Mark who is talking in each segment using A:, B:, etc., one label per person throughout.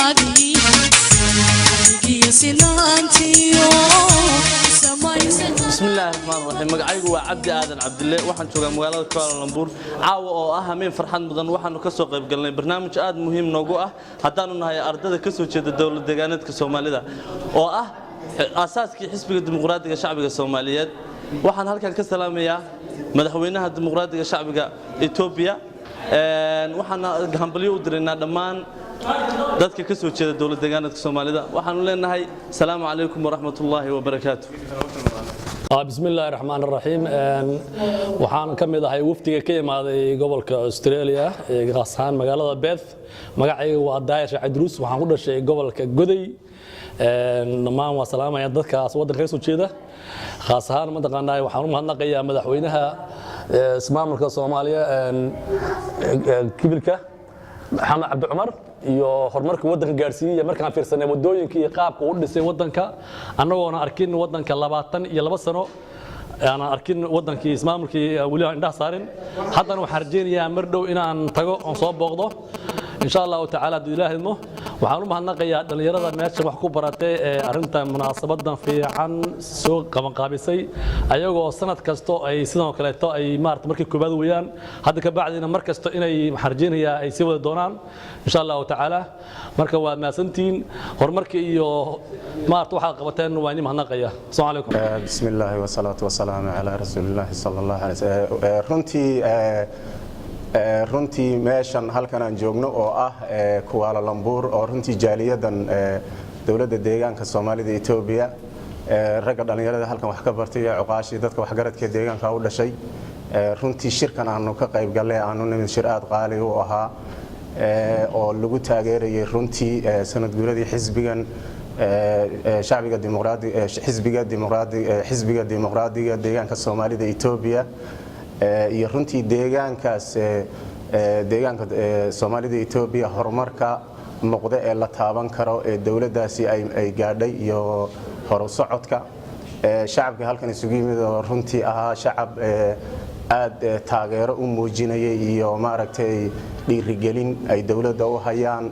A: gaadhi adigiyo sinaantiyo
B: بسم الله الرحمن الرحيم magacaygu waa Cabdi Aadan Cabdille waxaan joogaa magaalada Kuala Lumpur caawa oo ah hameen farxad mudan waxaanu ka soo qayb galnay barnaamij aad muhiim noogu ah hadaanu nahay ardayda ka soo jeeda dawlad deegaanadka Soomaalida oo ah asaaskii xisbiga dimuqraadiga shacbiga Soomaaliyeed waxaan halkan ka salaamayaa madaxweynaha dimuqraadiga shacbiga Itoobiya waxaan hambalyo u direynaa dhammaan dadka ka soo jeeda dawlad deegaanadka Soomaalida waxaanu leenahay salaamu calaykum wa rahmatullaahi wa barakaatuh
C: بسم الله الرحمن الرحيم waxaan kamid ahay wafdiga ka imaaday gobolka Australia ee gaas ahaan magaalada Perth magacaygu waa Daayir Shacadruus waxaan ku dhashay gobolka Goday dhammaan waa salaamaya dadkaas wadanka ka soo jeeda gaas ahaan ma taqaanay waxaan u mahadnaqayaa madaxweynaha ismaamulka Soomaaliya kibilka Maxamed Cabdi Cumar iyo horumarka wadanka gaarsiiyay markaan fiirsanay wadooyinka iyo qaabka uu dhisay wadanka anagoona arkin wadanka 22 sano aan arkin wadankii ismaamulkii wali indhaha saarin haddana waxaan rajeynayaa mar dhow inaan tago oo soo booqdo insha Allah ta'ala dilaahimo waxaan u mahadnaqayaa dhalinyarada meesha wax ku baratay ee arinta munaasabadan fiican soo qaban qaabisay ayagoo sanad kasto ay sidoo kale ay maartay markii koobaad weeyaan hadda ka bacdina mar kasto inay maxarjeenaya ay si wada doonaan insha Allah ta'ala marka waa maasantiin horumarka iyo maartay waxa qabateen waa in mahadnaqaya assalamu alaykum
D: bismillaah wa salaatu wa salaamu ala rasuulillah sallallahu alayhi runtii meeshan halkan aan joogno oo ah Kuala Lumpur oo runtii jaaliyadan dawladda deegaanka Soomaalida Itoobiya ragga dhalinyarada halkan wax ka bartay cuqaashi dadka wax garadka deegaanka u dhashay runtii shirkan aanu ka qayb galnay aanu nimid shir aad qaali u ahaa oo lagu taageerayay runtii sanad guuradii xisbigan shacbiga dimuqraadiga deegaanka Soomaalida Itoobiya iyo runtii deegaankaas deegaanka Soomaalida Itoobiya horumarka muuqda ee la taaban karo ee dawladdaasi ay gaadhay iyo horu socodka shacabka halkan isugu yimid oo runtii ahaa shacab aad taageero u muujinayay iyo maaragtay dhiirigelin ay dawladda u hayaan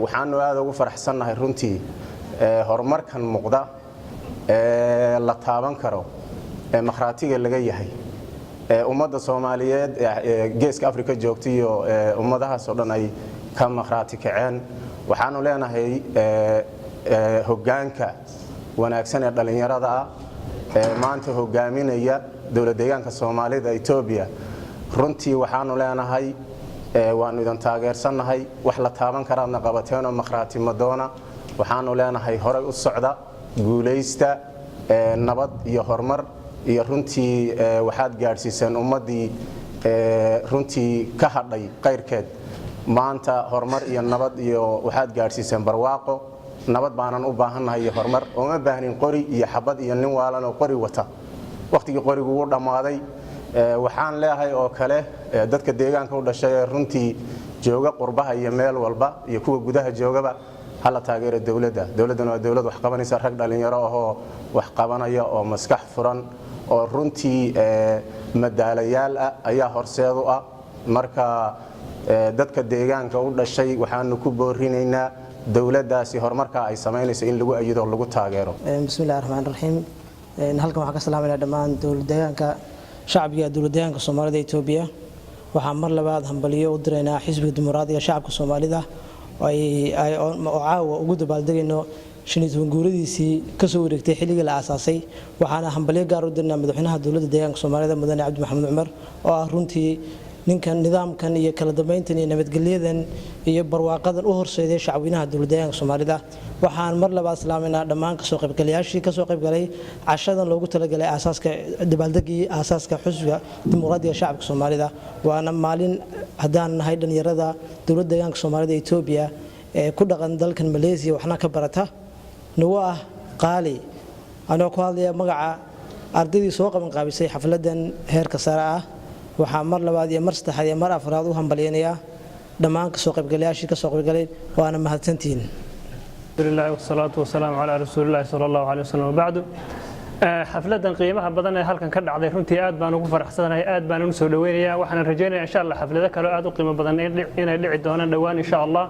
D: waxaanu aad ugu faraxsanahay runtii horumarkan muuqda la taaban karo marxaatiga laga yahay ummadda Soomaaliyeed geeska Afrika joogtay iyo ummadahaas oo dhan ay ka marxaati kaceen waxaanu leenahay hoggaanka wanaagsan ee dhalinyarada maanta hoggaaminaya dawlad deegaanka Soomaalida Itoobiya runtii waxaanu leenahay waanu idan taageersanahay wax la taaban karaadna qabateen oo marxaati madoona waxaanu leenahay horay u socda guuleysta nabad iyo horumar iyo runtii waxaad gaarsiiseen ummadii runtii ka hadhay qayrkeed maanta horumar iyo nabad iyo waxaad gaarsiiseen barwaaqo nabad baanan u baahanahay iyo horumar oo ma baahnin qori iyo xabad iyo nin waalan oo qori wata waqtigii qorigu uu dhamaaday waxaan leeyahay oo kale dadka deegaanka u dhashay runtii jooga qurbaha iyo meel walba iyo kuwa gudaha joogaba hala taageero dawladana waa dawlad wax qabanaysa rag dhalinyaro oo wax qabanaya oo maskax furan oo runtii madaalayaal ayaa horseedu ah marka dadka deegaanka u dhashay waxaanu ku boorinaynaa dawladdaasi horumarka ay sameynayso in lagu ayido lagu taageero
E: bismillaahir rahmaanir rahiim halkan waxaan ka salaamaynaa dhammaan dawlad deegaanka shacbiga dawlad deegaanka Soomaalida Itoobiya waxaan mar labaad hambaliyo u direynaa xisbiga dimuqraadiga shacabka Soomaalida ay caawa ugu dabaaldegayno shiniidwan guuradiisii ka soo wareegtay xilliga la aasaasay waxaana hambalyo gaar u dirnaa madaxweynaha dawladda deegaanka Soomaalida mudane Cabdi Maxamed Cumar oo ah runtii ninkan nidaamkan iyo kala dambeyntan iyo nabadgelyadan iyo barwaaqadan u horseeday shacabweynaha dawladda deegaanka Soomaalida waxaan mar labaad salaameynaa dhammaan ka soo qaybgalayaashii ka soo qaybgalay cashadan loogu talagalay aasaaska dabaaldegii aasaaska xisbiga dimuqraadiga shacabka Soomaalida waana maalin hadaan nahay dhalinyarada dawladda deegaanka Soomaalida Itoobiya ee ku dhaqan dalkan Malaysia waxna ka barata nagu ah qaali anoo ku hadlaya magaca ardaydii soo qaban qaabisay xafladan heerka sare ah waxaa mar labaad iyo mar saddexaad iyo mar afraad u hambalyeynaya dhammaan ka soo qaybgalayaashii ka soo qaybgalay waana mahadsantiin
F: alhamdulillah wasalaatu wasalaamu ala rasuulillah sallallahu alayhi wasallam ba'du xafladan qiimaha badan ee halkan ka dhacday runtii aad baan ugu faraxsanahay aad baan u soo dhaweynayaa waxaan rajaynayaa insha Allah xaflado kale aad u qiimo badan inay dhici doonaan dhawaan insha Allah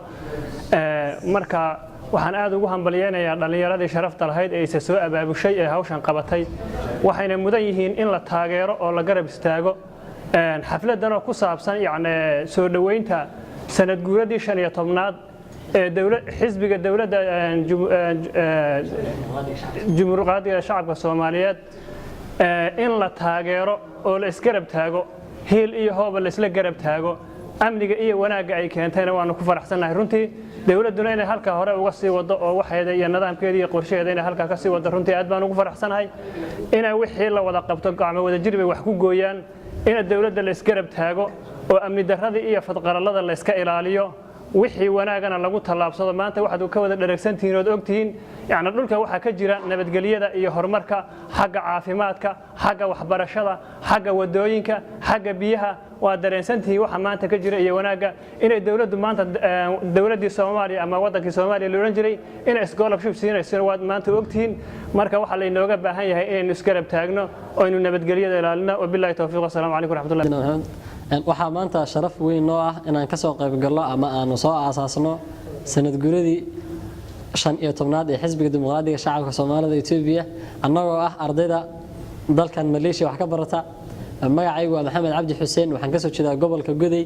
F: marka waxaan aad ugu hambaliyeynayaa dhallinyaradii sharafta lahayd ee isa soo abaabushay ee hawshan qabatay waxayna mudan yihiin in la taageero oo la garab istaago xafladan oo ku saabsan yacni soo dhaweynta sanad guuradii 15aad ee xisbiga dawladda Jamhuuriyadda Shacabka Soomaaliyeed in la taageero oo la isgarab taago heel iyo hooba la isla garab taago amniga iyo wanaagga ay keentayna waanu ku faraxsanahay runtii dawladduna inay halka hore uga sii wado oo waxeeda iyo nidaamkeeda iyo qorsheeda inay halka ka sii wado runtii aad baan ugu faraxsanahay inay wixii la wada qabto gacmo wada jir bay wax ku gooyaan in dawladda la isgarab taago oo amni darrada iyo fadqarallada la iska ilaaliyo wixii wanaagana lagu tallaabsado maanta waxaad ka wada dharagsantihiin oo ogtihiin يعني dhulka waxa ka jira nabadgelyada iyo horumarka xagga caafimaadka xagga waxbarashada xagga wadooyinka xagga biyaha waa dareensantii waxa maanta ka jira iyo wanaaga inay dawladdu maanta dawladii Soomaaliya ama wadankii Soomaaliya loo jiray inay scholarship siinayso waad maanta ogtihiin marka waxa la inooga baahan yahay inaynu isgarab taagno oo inuu nabadgelyada ilaalino wabillahi tawfiiq assalamu alaykum warahmatullahi
G: waxaa maanta sharaf weyn noo ah inaan ka soo qayb galno ama aanu soo aasaasno sanad guuradii 15aad ee xisbiga dimuqraadiga shacabka Soomaalida Itoobiya annagoo ah ardayda dalkan Malaysia wax ka barata magacaygu waa Maxamed Cabdi Xuseen waxaan ka soo jeedaa gobolka Goday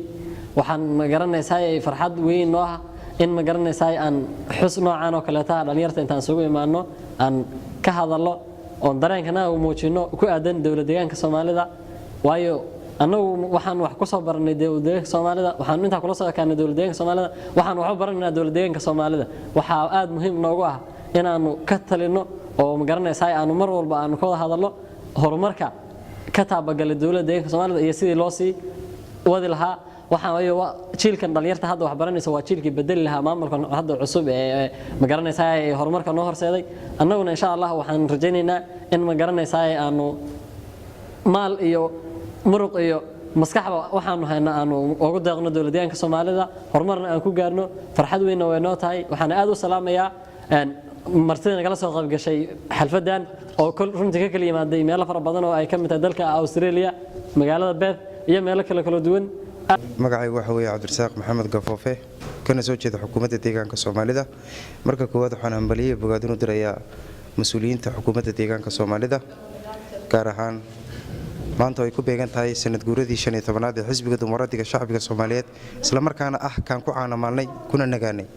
G: waxaan ma garanaysaa farxad weyn noo ah in ma garanaysaa aan xus noocan oo kale taa dhalinyarta intaan soo imaano aan ka hadalno oo dareenkana u muujino ku aadan dawladda deegaanka Soomaalida waayo annagu waxaan wax ku soo baranay dawladda Soomaalida waxaan inta kula soo kaanay dawladda deegaanka Soomaalida waxaan wax u baranay dawladda deegaanka Soomaalida waxa aad muhiim noogu ah inaanu ka talino oo ma garanaysaa aanu mar walba aanu ka hadalno horumarka ka taabagalay dawladda deegaanka Soomaalida iyo sidii loo sii wadi lahaa waxaan ayo jiilkan dhalinyarta hadda wax baranaysa waa jiilkii bedeli lahaa maamulka hadda cusub ee ma garanaysaa horumarka noo horseeday annaguna insha Allah waxaan rajaynaynaa in ma garanaysaa aanu maal iyo muruq iyo maskaxba waxaanu haynaa aanu ugu deeqno dawladda deegaanka Soomaalida horumarna aan ku gaarno farxad weyn oo noo tahay waxaan aad u salaamayaa martida nagala soo qayb gashay xalfadan oo runtii ka kala yimaaday meelo fara badan oo ay ka mid tahay dalka Australia magaalada Perth iyo meelo kala duwan
H: magacaygu waxa weeye Cabdirasaaq Maxamed Gafoofe kana soo jeeda xukuumadda deegaanka Soomaalida marka koowaad waxaan hambaliyay bogaadin u dirayaa mas'uuliyiinta xukuumadda deegaanka Soomaalida gaar ahaan maanta ay ku beegan tahay sanad guuradii 15aad ee xisbiga dimuqraadiga shacabka Soomaaliyeed isla markaana ah kan ku caanamalnay kuna nagaanay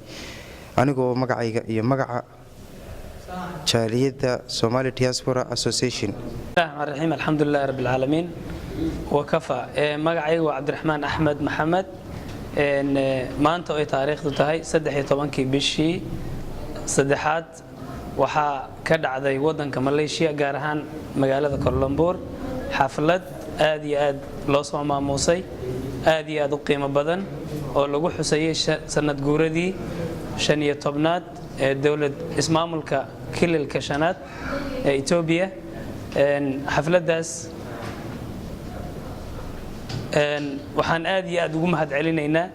H: anigoo magacayga iyo magaca jaaliyadda Somali Diaspora Association
I: الرحيم الحمد لله رب العالمين وكفى magacaygu Cabdiraxmaan Axmed Maxamed maanta oo taariikhdu tahay 13 bishii saddexaad waxa ka dhacday wadanka Malaysia gaar ahaan magaalada Kuala Lumpur xaflad aad iyo aad loo soo maamusay aad iyo aad u qiimo badan oo lagu xusayay sanad guuradii 15aad ee dawlad ismaamulka kililka shanaad ee Itoobiya xafladaas waxaan aad iyo aad ugu mahad celinaynaa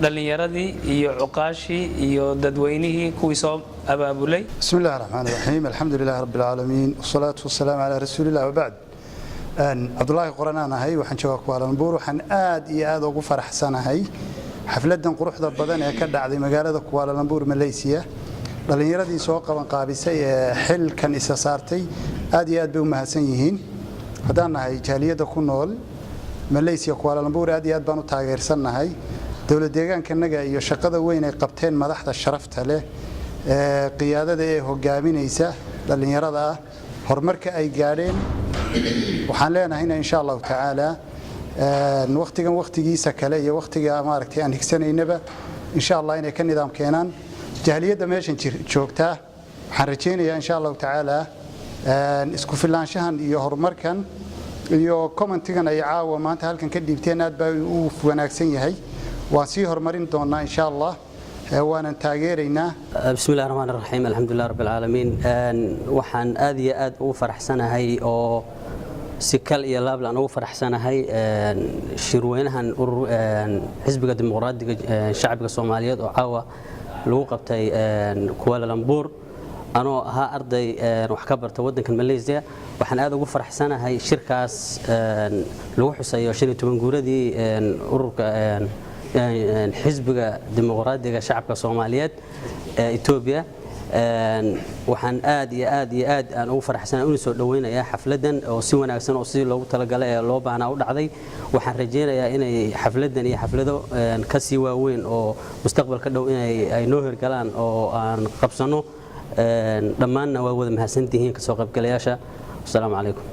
I: dhalinyaradii iyo cuqaashii iyo dadweynihii kuwii soo abaabulay
J: bismillaahir rahmaanir rahiim alxamdulilaahi rabbil aalamiin wasalaatu wasalaamu ala rasuulillaah wa ba'd Abdullaahi Qoranaan ahay waxaan joogaa Kuala Lumpur waxaan aad iyo aad ugu faraxsanahay xafladan quruxda badan ee ka dhacday magaalada Kuala Lumpur Malaysia dhalinyaradii soo qaban qaabisay ee xilkan isa saartay aad iyo aad bay u mahadsan yihiin hadaan nahay jaaliyada ku nool Malaysia Kuala Lumpur aad iyo aad baan u taageersanahay dawladda deegaankanaga iyo shaqada weyn ay qabteen madaxda sharafta leh ee qiyaadada ee hogaaminaysa dhalinyarada horumarka ay gaadheen waxaan leenahay insha Allah taala waqtigan waqtigiisa kale iyo waqtiga maaragtay aan higsanaynaba insha Allah inay ka nidaam keenaan jaaliyada meeshan joogta waxaan rajaynayaa insha Allah taala isku filaanshahan iyo horumarkan iyo commentigan ay caawa maanta halkan ka dhiibteen aad baa u wanaagsan yahay waan sii horumarin doonaa insha Allah وانا تاgeerayna
K: bismillaahir rahmaanir rahiim alxamdulillaah rabbil aalamiin waxaan aad iyo aad ugu faraxsanahay oo si kal iyo laab laan ugu faraxsanahay shirweynahan xisbiga dimuqraadiga shacabka Soomaaliyeed oo caawa lagu qabtay Kuala Lumpur anoo ahaa arday wax ka barta wadanka Malaysia waxaan aad ugu faraxsanahay shirkaas lagu xusayo 15 guuradii ururka xisbiga dimuqraadiga shacabka Soomaaliyeed ee Itoobiya waxaan aad iyo aad aan ugu faraxsanahay inuu soo dhaweynayaa xafladan oo si wanaagsan oo si loogu talagalay ee loo baahnaa u dhacday waxaan rajeynayaa inay xafladan iyo xaflado ka sii waaweyn oo mustaqbalka dhow inay noo hirgalaan oo aan qabsano dhammaanna waa wada mahadsantihiin ka soo qaybgalayaasha. Assalaamu calaykum.